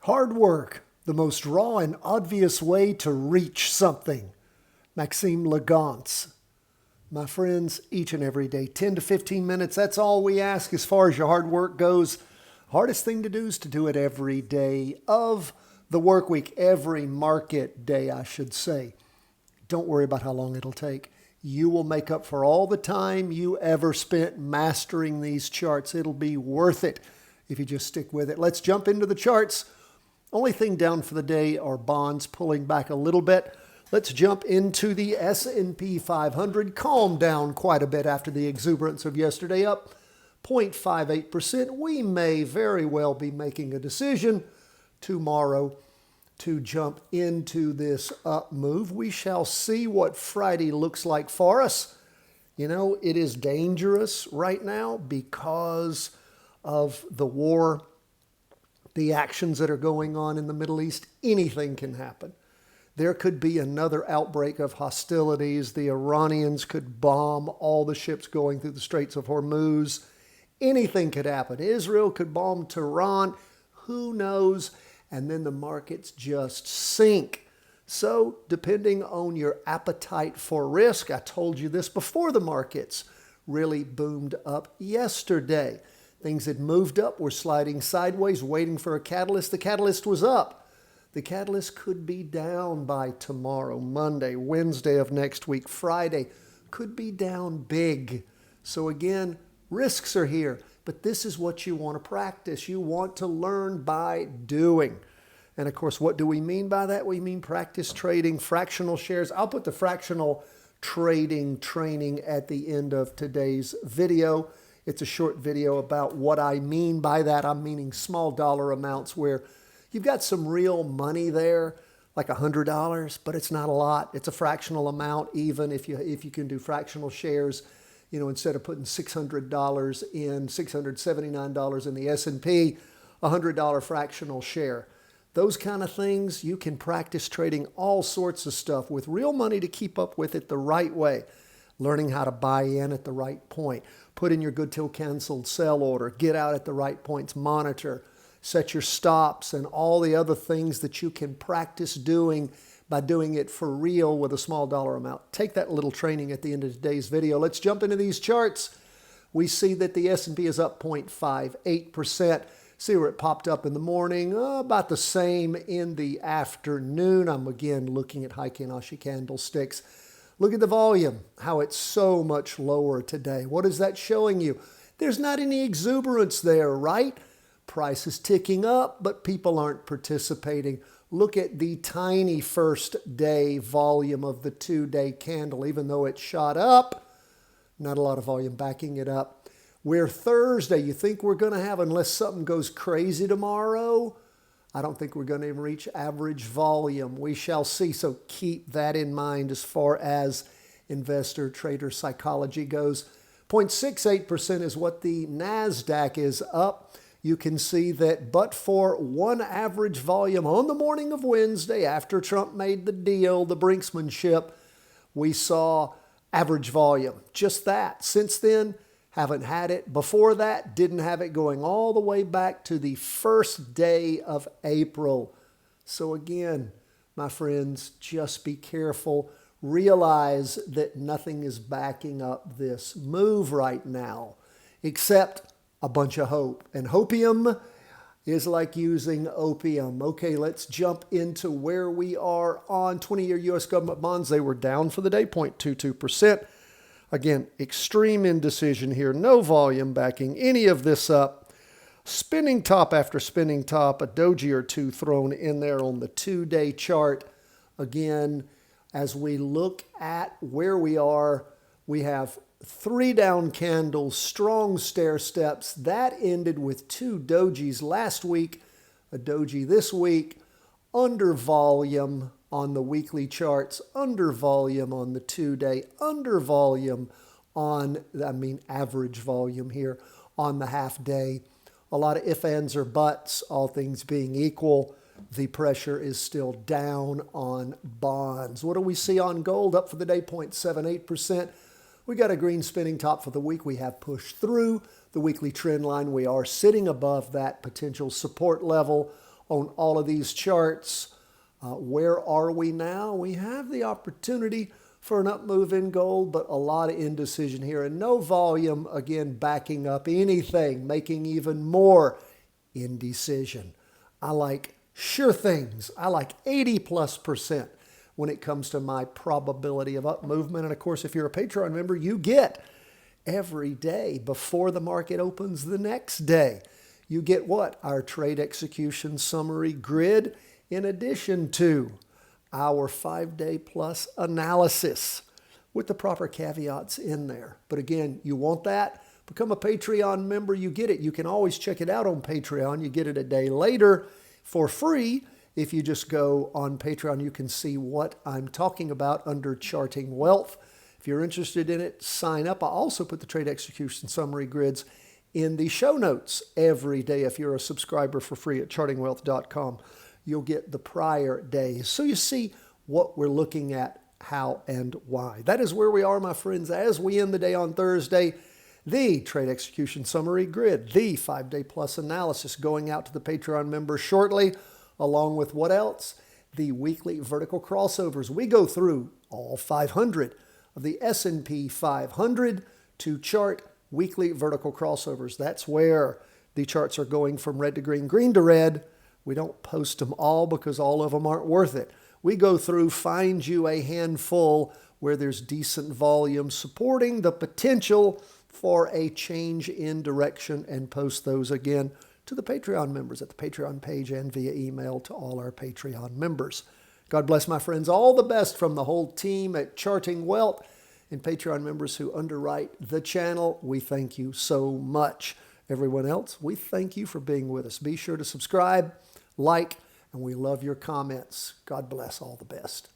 Hard work, the most raw and obvious way to reach something. Maxime Lagacé. My friends, each and every day, 10 to 15 minutes, that's all we ask as far as your hard work goes. Hardest thing to do is to do it every day of the work week, every market day, I should say. Don't worry about how long it'll take. You will make up for all the time you ever spent mastering these charts. It'll be worth it if you just stick with it. Let's jump into the charts. Only thing down for the day are bonds pulling back a little bit. Let's jump into the S&P 500. Calmed down quite a bit after the exuberance of yesterday, up 0.58%. We may very well be making a decision tomorrow to jump into this up move. We shall see what Friday looks like for us. You know, it is dangerous right now because of the war, the actions that are going on in the Middle East. Anything can happen. There could be another outbreak of hostilities. The Iranians could bomb all the ships going through the Straits of Hormuz. Anything could happen. Israel could bomb Tehran. Who knows? And then the markets just sink. So depending on your appetite for risk, I told you this before the markets really boomed up yesterday. Things had moved up, were sliding sideways, waiting for a catalyst. The catalyst was up. The catalyst could be down by tomorrow, Monday, Wednesday of next week, Friday. Could be down big. So again, risks are here. But this is what you want to practice. You want to learn by doing. And of course, what do we mean by that? We mean practice trading, fractional shares. I'll put the fractional trading training at the end of today's video. It's a short video about what I mean by that. I'm meaning small dollar amounts where you've got some real money there, like $100, but it's not a lot. It's a fractional amount, even if you can do fractional shares. You know, instead of putting $600 in, $679 in the S&P, $100 fractional share. Those kind of things, you can practice trading all sorts of stuff with real money to keep up with it the right way. Learning how to buy in at the right point. Put in your good till canceled sell order. Get out at the right points. Monitor. Set your stops and all the other things that you can practice doing by doing it for real with a small dollar amount. Take that little training at the end of today's video. Let's jump into these charts. We see that the S&P is up 0.58%. See where it popped up in the morning, about the same in the afternoon. I'm again looking at Heikin Ashi candlesticks. Look at the volume, how it's so much lower today. What is that showing you? There's not any exuberance there, right? Price is ticking up, but people aren't participating. Look at the tiny first day volume of the 2-day candle. Even though it shot up, not a lot of volume backing it up. Where Thursday, you think we're going to have, unless something goes crazy tomorrow, I don't think we're going to even reach average volume. We shall see. So keep that in mind as far as investor trader psychology goes. 0.68% is what the NASDAQ is up. You can see that but for one average volume on the morning of Wednesday after Trump made the deal, the brinksmanship, we saw average volume. Just that. Since then, haven't had it. Before that, didn't have it going all the way back to the first day of April. So again, my friends, just be careful. Realize that nothing is backing up this move right now, except a bunch of hope. And hopium is like using opium. Okay, let's jump into where we are on 20-year U.S. government bonds. They were down for the day, 0.22%. Again, extreme indecision here. No volume backing any of this up. Spinning top after spinning top. A doji or two thrown in there on the 2-day chart. Again, as we look at where we are, we have 3 down candles, strong stair steps. That ended with 2 dojis last week, a doji this week, under volume on the weekly charts, under volume on the 2-day, under volume on, average volume here on the half day. A lot of ifs, ands, or buts, all things being equal. The pressure is still down on bonds. What do we see on gold? Up for the day, 0.78%. We got a green spinning top for the week. We have pushed through the weekly trend line. We are sitting above that potential support level on all of these charts. Where are we now? We have the opportunity for an up move in gold, but a lot of indecision here and no volume, again, backing up anything, making even more indecision. I like sure things. I like 80+% when it comes to my probability of up movement. And of course, if you're a Patreon member, you get every day before the market opens the next day. You get what? Our trade execution summary grid, in addition to our 5-day plus analysis with the proper caveats in there. But again, you want that? Become a Patreon member. You get it. You can always check it out on Patreon. You get it a day later for free. If you just go on Patreon, you can see what I'm talking about under Charting Wealth. If you're interested in it, sign up. I also put the trade execution summary grids in the show notes every day. If you're a subscriber for free at chartingwealth.com, you'll get the prior days. So you see what we're looking at, how and why. That is where we are, my friends, as we end the day on Thursday. The trade execution summary grid, the 5-day plus analysis going out to the Patreon members shortly, along with what else? The weekly vertical crossovers. We go through all 500 of the S&P 500 to chart weekly vertical crossovers. That's where the charts are going from red to green, green to red. We don't post them all because all of them aren't worth it. We go through, find you a handful where there's decent volume supporting the potential for a change in direction and post those again to the Patreon members at the Patreon page and via email to all our Patreon members. God bless, my friends. All the best from the whole team at Charting Wealth and Patreon members who underwrite the channel. We thank you so much. Everyone else, we thank you for being with us. Be sure to subscribe, like, and we love your comments. God bless. All the best.